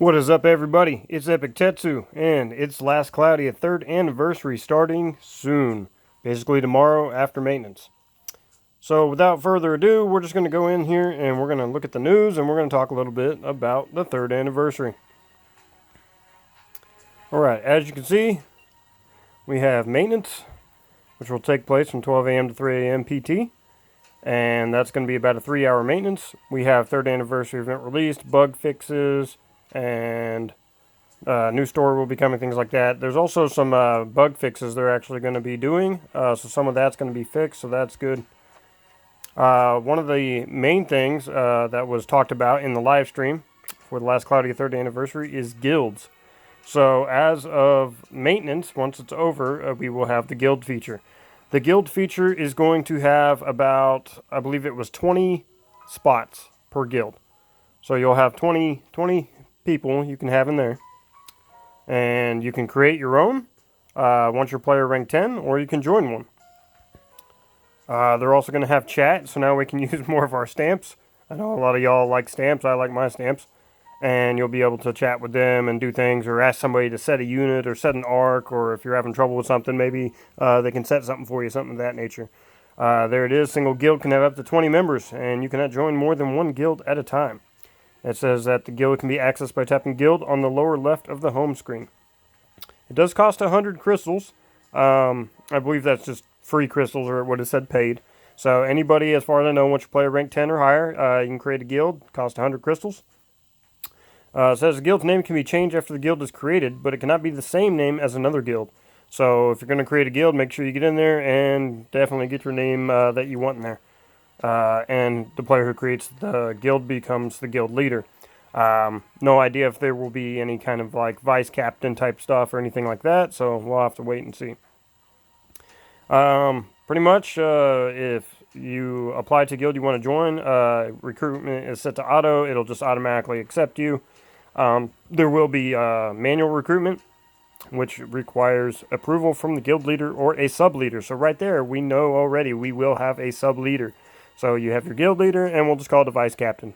What is up, everybody? It's Epic Tetsu, and it's Last Cloudia 3rd anniversary starting soon. Basically tomorrow after maintenance. So without further ado, we're just going to go in here and we're going to look at the news and we're going to talk a little bit about the 3rd anniversary. Alright, as you can see, we have maintenance, which will take place from 12 a.m. to 3 a.m. PT. And that's going to be about a 3-hour maintenance. We have 3rd anniversary event released, bug fixes, and new story will be coming, things like that. There's also some bug fixes they're actually going to be doing, so some of that's going to be fixed, so that's good. One of the main things that was talked about in the live stream for the Last Cloudia 3rd anniversary is guilds. So as of maintenance, once it's over, we will have the guild feature. The guild feature is going to have about, I believe it was 20 spots per guild. So you'll have 20 people you can have in there, and you can create your own once you're player rank 10, or you can join one. They're also going to have chat, so now we can use more of our stamps. I know a lot of y'all like stamps. I like my stamps. And you'll be able to chat with them and do things, or ask somebody to set a unit or set an arc, or if you're having trouble with something, maybe they can set something for you, something of that nature. There it is. Single guild can have up to 20 members, and you cannot join more than one guild at a time. It says that the guild can be accessed by tapping guild on the lower left of the home screen. It does cost 100 crystals. I believe that's just free crystals, or it would have said paid. So anybody, as far as I know, once you play rank 10 or higher, you can create a guild. Cost 100 crystals. It says the guild's name can be changed after the guild is created, but it cannot be the same name as another guild. So if you're going to create a guild, make sure you get in there and definitely get your name that you want in there. And the player who creates the guild becomes the guild leader. No idea if there will be any kind of like vice captain type stuff or anything like that, so we'll have to wait and see. Pretty much, if you apply to guild you want to join, recruitment is set to auto. It'll just automatically accept you. There will be manual recruitment, which requires approval from the guild leader or a sub leader. So right there, we know already we will have a sub leader. So you have your guild leader, and we'll just call it a vice captain.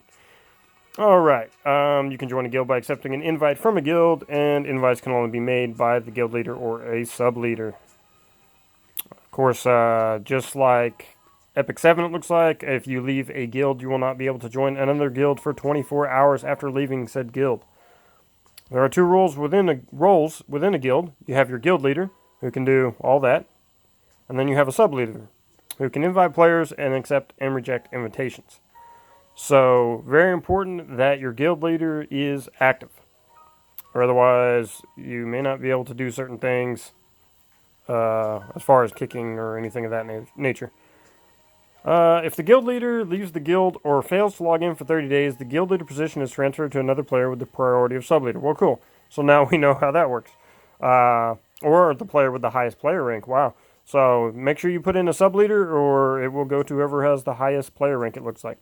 Alright, you can join a guild by accepting an invite from a guild, and invites can only be made by the guild leader or a sub leader. Of course, just like Epic 7, it looks like, if you leave a guild, you will not be able to join another guild for 24 hours after leaving said guild. There are two roles within a guild. You have your guild leader, who can do all that, and then you have a sub leader, who can invite players and accept and reject invitations. So, very important that your guild leader is active, or otherwise you may not be able to do certain things as far as kicking or anything of that nature. If the guild leader leaves the guild or fails to log in for 30 days, the guild leader position is transferred to another player with the priority of sub leader. Well, cool. So now we know how that works. Or the player with the highest player rank. Wow. So make sure you put in a sub leader, or it will go to whoever has the highest player rank, it looks like.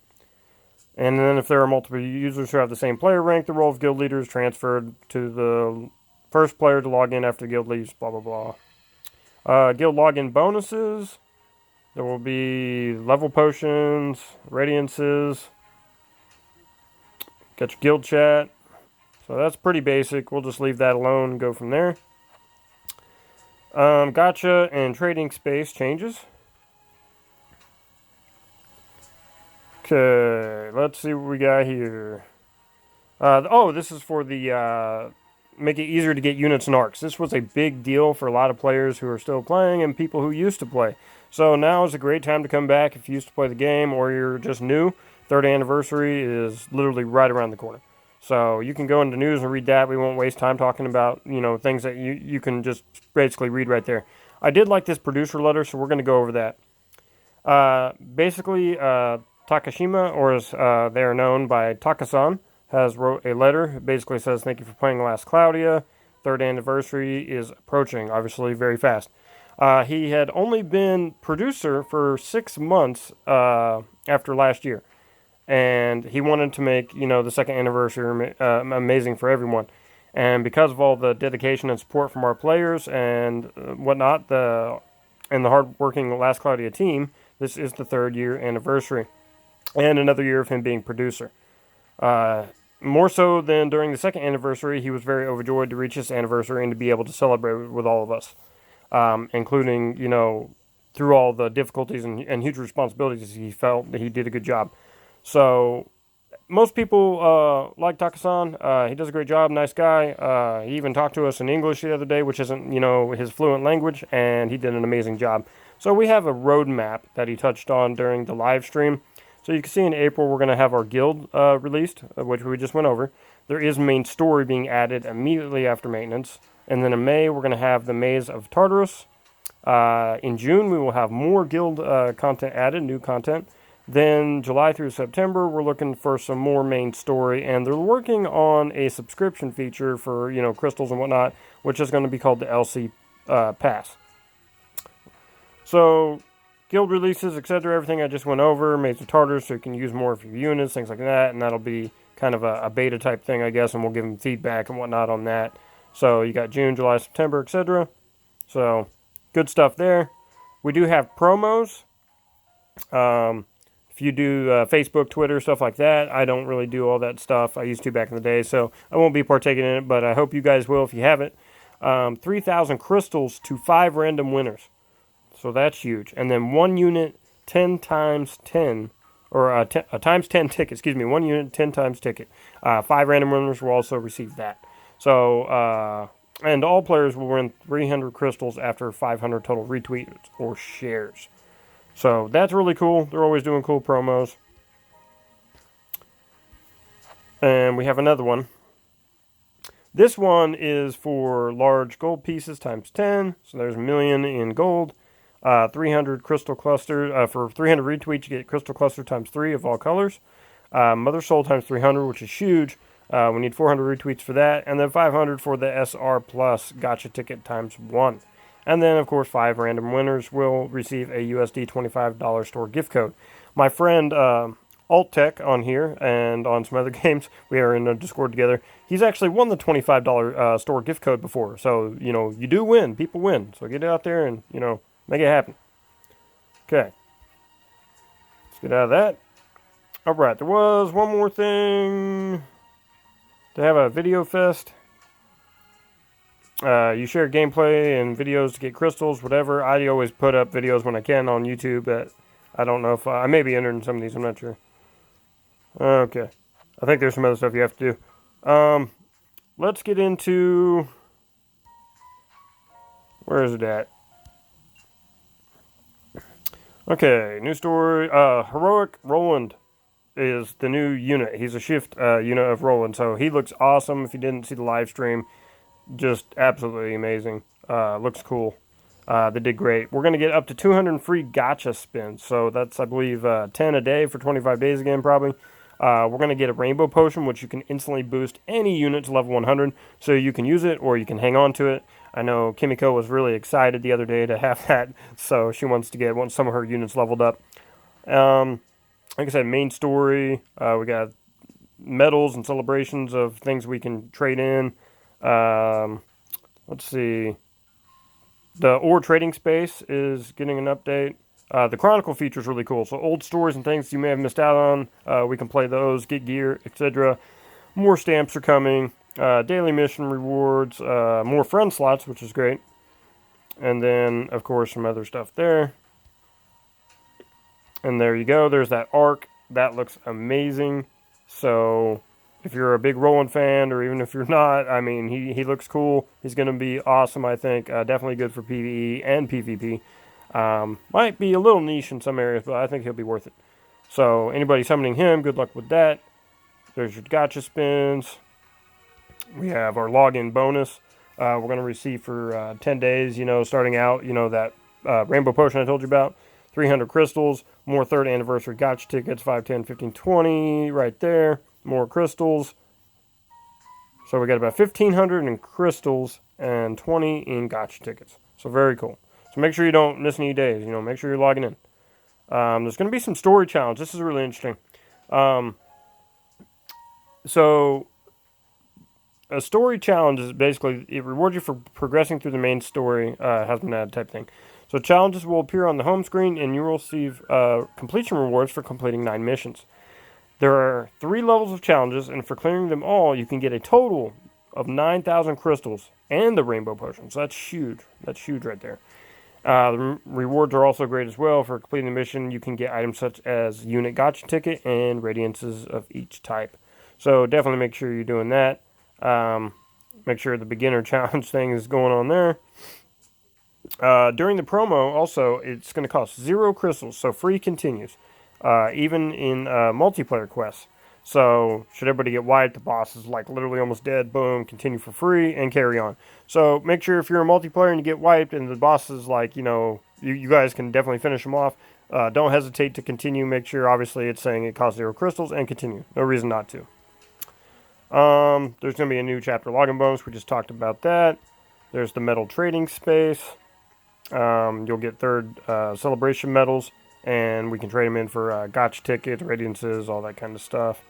And then if there are multiple users who have the same player rank, the role of guild leader is transferred to the first player to log in after the guild leaves, blah, blah, blah. Guild login bonuses. There will be level potions, radiances. Got your guild chat. So that's pretty basic. We'll just leave that alone and go from there. Gacha and trading space changes. Okay, let's see what we got here. This is for the make it easier to get units and arcs. This was a big deal for a lot of players who are still playing and people who used to play. So now is a great time to come back if you used to play the game or you're just new. 3rd anniversary is literally right around the corner. So you can go into news and read that. We won't waste time talking about, things that you can just basically read right there. I did like this producer letter, so we're going to go over that. Basically, Takashima, or as they are known by Takasan, has wrote a letter. It basically says, thank you for playing Last Cloudia. 3rd anniversary is approaching, obviously very fast. He had only been producer for 6 months after last year. And he wanted to make, the 2nd anniversary amazing for everyone. And because of all the dedication and support from our players and whatnot, and the hard-working Last Cloudia team, this is the 3rd year anniversary. And another year of him being producer. more so than during the second anniversary, he was very overjoyed to reach this anniversary and to be able to celebrate with all of us, including, through all the difficulties and huge responsibilities, he felt that he did a good job. So most people like Taka-san. He does a great job, nice guy. He even talked to us in English the other day, which isn't, his fluent language, and he did an amazing job. So we have a roadmap that he touched on during the live stream. So you can see in April we're going to have our guild released, which we just went over. There is main story being added immediately after maintenance. And then in May we're going to have the Maze of Tartarus. In June we will have more guild content added, new content. Then July through September we're looking for some more main story. And they're working on a subscription feature for, crystals and whatnot, which is going to be called the LC Pass. So guild releases, etc., everything I just went over, Maze of Tartarus, so you can use more of your units, things like that, and that'll be kind of a beta type thing, I guess, and we'll give them feedback and whatnot on that. So you got June, July, September, etc. So good stuff there. We do have promos. If you do Facebook, Twitter, stuff like that, I don't really do all that stuff. I used to back in the day, so I won't be partaking in it, but I hope you guys will if you have it. 3,000 crystals to 5 random winners. So that's huge. And then 1 unit, 10 times 10, or times 10 ticket, 1 unit, 10 times ticket. 5 random winners will also receive that. So, and all players will win 300 crystals after 500 total retweets or shares. So that's really cool. They're always doing cool promos. And we have another one. This one is for large gold pieces times 10. So there's 1 million in gold. 300 crystal clusters. For 300 retweets, you get crystal cluster times 3 of all colors. Mother Soul times 300, which is huge. We need 400 retweets for that. And then 500 for the SR Plus gotcha ticket times 1. And then, of course, 5 random winners will receive a USD $25 store gift code. My friend AltTech on here and on some other games, we are in a Discord together. He's actually won the $25 store gift code before. So, you do win. People win. So get out there and, make it happen. Okay. Let's get out of that. All right. There was one more thing. To have a video fest. You share gameplay and videos to get crystals, whatever. I always put up videos when I can on YouTube. But I don't know if I may be entering some of these. I'm not sure. Okay. I think there's some other stuff you have to do. Let's get into... Where is it at? Okay, new story. Heroic Roland is the new unit. He's a shift unit of Roland, so he looks awesome. If you didn't see the live stream, just absolutely amazing. Looks cool. They did great. We're going to get up to 200 free gotcha spins, so that's, I believe, 10 a day for 25 days again, probably. We're going to get a rainbow potion, which you can instantly boost any unit to level 100, so you can use it or you can hang on to it. I know Kimiko was really excited the other day to have that, so she wants to get some of her units leveled up. Like I said, main story. We got medals and celebrations of things we can trade in. Let's see. The ore trading space is getting an update. The Chronicle feature is really cool. So old stories and things you may have missed out on, we can play those, get gear, etc. More stamps are coming. Daily mission rewards. More friend slots, which is great. And then, of course, some other stuff there. And there you go. There's that arc. That looks amazing. So if you're a big Roland fan, or even if you're not, I mean, he looks cool. He's going to be awesome, I think. Definitely good for PvE and PvP. Might be a little niche in some areas, but I think he'll be worth it. So anybody summoning him, good luck with that. There's your gotcha spins. We have our login bonus. We're going to receive for 10 days, starting out, that rainbow potion I told you about. 300 crystals, more 3rd anniversary gotcha tickets, 5, 10, 15, 20, right there. More crystals. So we got about 1,500 in crystals and 20 in gotcha tickets. So very cool. So make sure you don't miss any days. Make sure you're logging in. There's going to be some story challenge. This is really interesting. So a story challenge is basically, it rewards you for progressing through the main story, has been added type thing. So challenges will appear on the home screen, and you will receive completion rewards for completing 9 missions. There are 3 levels of challenges, and for clearing them all, you can get a total of 9,000 crystals and the rainbow potion. So that's huge. That's huge right there. The rewards are also great as well. For completing the mission, you can get items such as unit gotcha ticket and radiances of each type. So definitely make sure you're doing that. Make sure the beginner challenge thing is going on there. During the promo, also, it's going to cost 0 crystals, so free continues. Even in multiplayer quests. So, should everybody get wiped, the boss is like literally almost dead, boom, continue for free, and carry on. So, make sure if you're a multiplayer and you get wiped, and the boss is like, you guys can definitely finish them off, don't hesitate to continue. Make sure, obviously, it's saying it costs 0 crystals, and continue. No reason not to. There's going to be a new chapter login bonus, we just talked about that. There's the medal trading space. You'll get 3rd celebration medals, and we can trade them in for gotcha tickets, radiances, all that kind of stuff.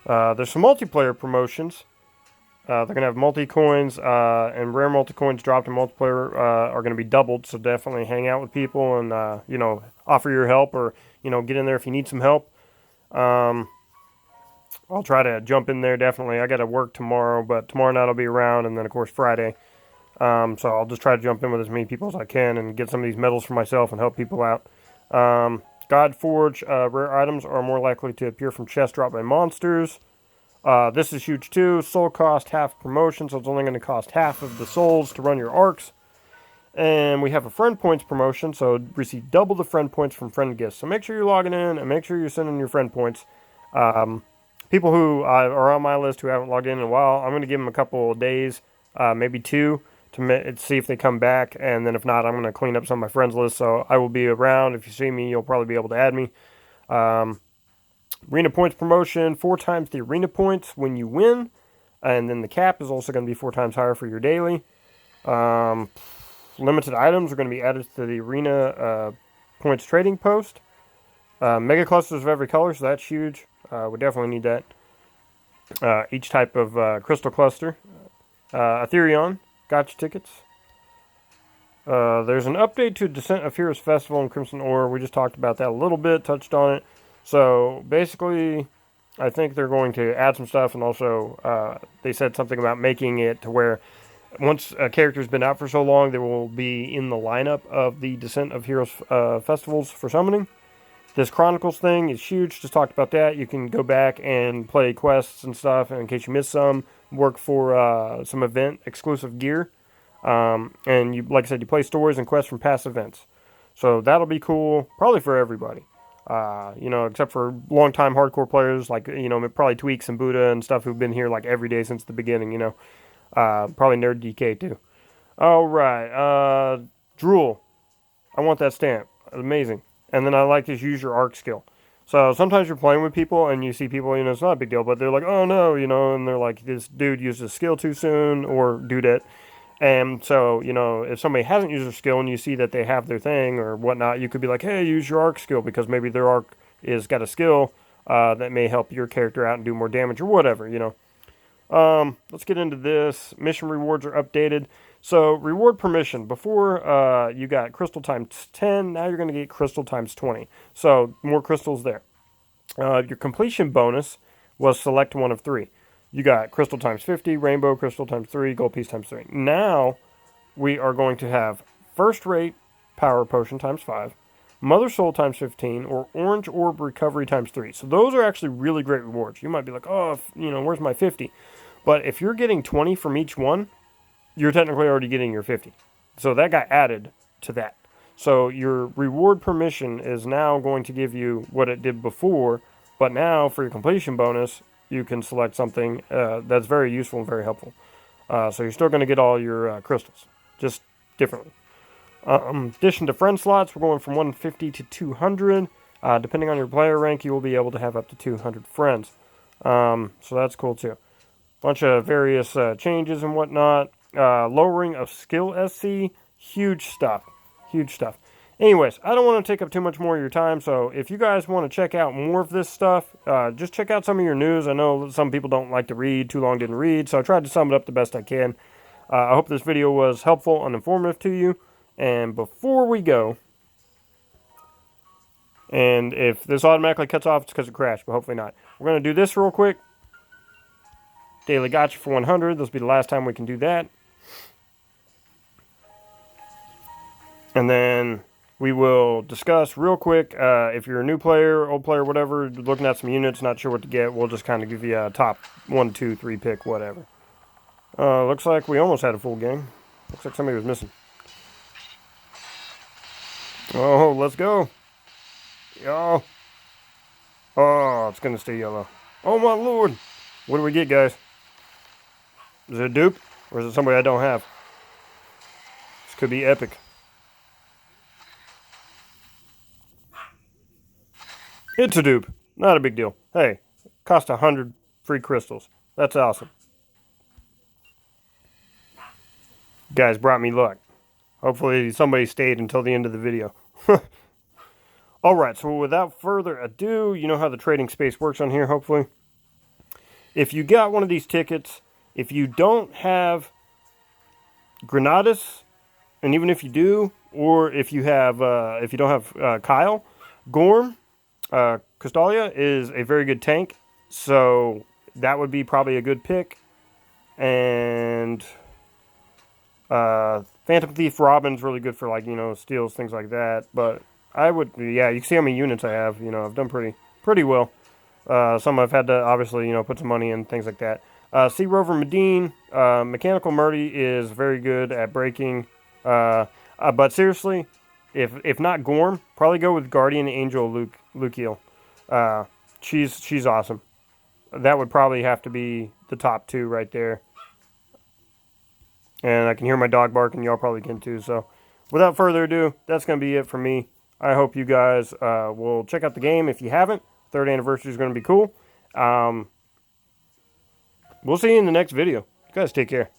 There's some multiplayer promotions. They're going to have multi-coins, and rare multi-coins dropped in multiplayer are going to be doubled, so definitely hang out with people and, offer your help, or, get in there if you need some help. I'll try to jump in there, definitely. I got to work tomorrow, but tomorrow night I'll be around, and then, of course, Friday. So I'll just try to jump in with as many people as I can and get some of these medals for myself and help people out. Godforge rare items are more likely to appear from chests dropped by monsters. This is huge too. Soul cost half promotion, so it's only going to cost half of the souls to run your arcs. And we have a friend points promotion, so receive double the friend points from friend gifts. So make sure you're logging in and make sure you're sending your friend points. People who are on my list who haven't logged in a while, I'm going to give them a couple of days, maybe 2, to see if they come back, and then if not, I'm going to clean up some of my friends list, so I will be around. If you see me, you'll probably be able to add me. Arena points promotion, 4 times the arena points when you win, and then the cap is also going to be 4 times higher for your daily. Limited items are going to be added to the arena points trading post. Mega clusters of every color, so that's huge. We definitely need that. Each type of crystal cluster. Ethereon. Gotcha tickets. There's an update to Descent of Heroes Festival in Crimson Ore. We just talked about that a little bit, touched on it. So basically, I think they're going to add some stuff, and also they said something about making it to where once a character's been out for so long, they will be in the lineup of the Descent of Heroes festivals for summoning. This Chronicles thing is huge. Just talked about that. You can go back and play quests and stuff, and in case you miss some, work for some event exclusive gear. And you, like I said, you play stories and quests from past events. So that'll be cool, probably for everybody. Except for long-time hardcore players like, probably Tweaks and Buddha and stuff who've been here like every day since the beginning, Probably Nerd DK too. All right, Drool. I want that stamp. Amazing. And then I like to use your arc skill. So sometimes you're playing with people and you see people, it's not a big deal, but they're like, oh no, and they're like, this dude used his skill too soon, or dudette. And so, if somebody hasn't used their skill and you see that they have their thing or whatnot, you could be like, hey, use your arc skill, because maybe their arc is got a skill that may help your character out and do more damage or whatever, Let's get into this. Mission rewards are updated. So, reward permission. Before, you got crystal times 10. Now you're going to get crystal times 20. So, more crystals there. Your completion bonus was select one of 3. You got crystal times 50, rainbow crystal times 3, gold piece times 3. Now, we are going to have first rate power potion times 5, mother soul times 15, or orange orb recovery times 3. So, those are actually really great rewards. You might be like, oh, where's my 50? But if you're getting 20 from each one, you're technically already getting your 50. So that got added to that. So your reward permission is now going to give you what it did before, but now for your completion bonus, you can select something that's very useful and very helpful. So you're still going to get all your crystals, just differently. Addition to friend slots, we're going from 150 to 200. Depending on your player rank, you will be able to have up to 200 friends. So that's cool too. Bunch of various changes and whatnot. Lowering of skill SC, huge stuff. Anyways, I don't want to take up too much more of your time, so if you guys want to check out more of this stuff, just check out some of your news. I know some people don't like to read, too long didn't read, so I tried to sum it up the best I can. I hope this video was helpful and informative to you. And before we go, and if this automatically cuts off, it's because it crashed, but hopefully not. we're going to do this real quick. Daily gotcha for 100. This will be the last time we can do that. And then we will discuss real quick, if you're a new player, old player, whatever, looking at some units, not sure what to get, we'll just kind of give you a top 1, 2, 3 pick, whatever. Looks like we almost had a full game. Looks like somebody was missing. Oh, let's go. Yo. Oh, it's going to stay yellow. Oh, my lord. What do we get, guys? Is it a dupe? Or is it somebody I don't have? This could be epic. It's a dupe. Not a big deal. Hey, cost 100 free crystals. That's awesome. Guys brought me luck. Hopefully somebody stayed until the end of the video. Alright, so without further ado, you know how the trading space works on here, hopefully. If you got one of these tickets, if you don't have Granadas, and even if you do, or if you have, if you don't have Kyle, Gorm, Cloudia is a very good tank, so that would be probably a good pick. And Phantom Thief Robin's really good for, like, you know, steals, things like that. But I would, yeah, you can see how many units I have. You know, I've done pretty well. Some I've had to obviously, you know, put some money in, things like that. Sea Rover Medine, Mechanical Murdy is very good at breaking. But seriously, if not Gorm, probably go with Guardian Angel Lukiel. She's awesome. That would probably have to be the top 2 right there. And I can hear my dog barking. Y'all probably can too. So without further ado, that's going to be it for me. I hope you guys will check out the game if you haven't. 3rd anniversary is going to be cool. We'll see you in the next video. You guys take care.